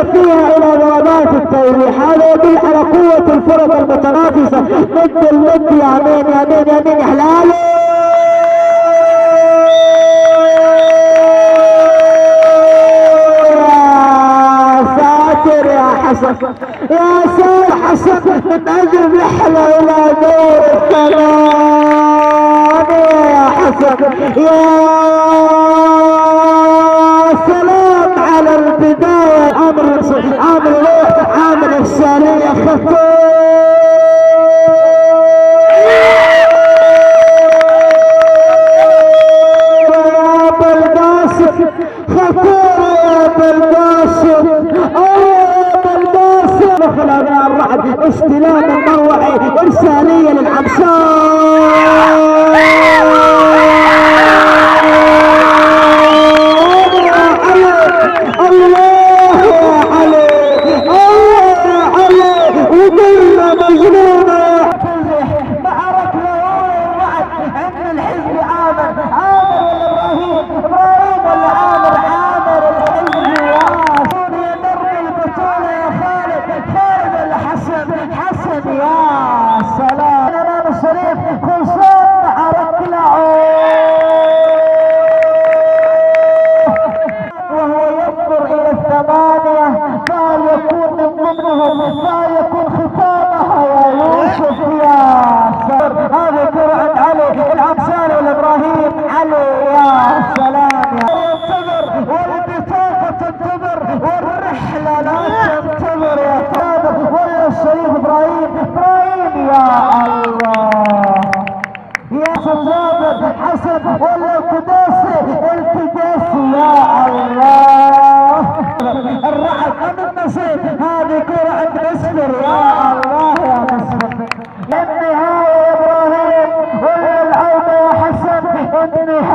تذهب فيها الى ضربات التوريح. هذا يدل على قوة الفرق المتنافسة. مد المد يا مين يا مين يا مين يا حلال. حسن يا سيد حسن من اجل رحلة الى دور الثمانية يا حسن. يا سلام على البداية. عامر الشالية خطير يا بالقاسم، خطير يا بالقاسم. دخل يا الرعد استلام المروعي ارساليه للعمسان. الله يا علي، الله يا علي، وقلنا مجنونه معركه الرعد عند الحزب. عامر ولا ابراهيم ولا عامر الحزب. حسن يا سلام. الامام الشريف خلصان معركة وهو ينظر الى الثمانية. قال يكون من ضمنهم، قال يكون ختامها يا يوسف يا سلام. هذا كرة عند علي العمساني والابراهيم. علي يا سلام. ينتظر والبطاقة تنتظر والرحلة لا تنتظر يا صادق. ولا الشريف ابراهيم يا الله يا صادق. حسن ولا الكداسي يا الله. الرعد عند النسيم. هذه كرة عند مسفر يا الله يا مسفر. النهاية يا ابراهيم ولا العودة يا حسن. النهاية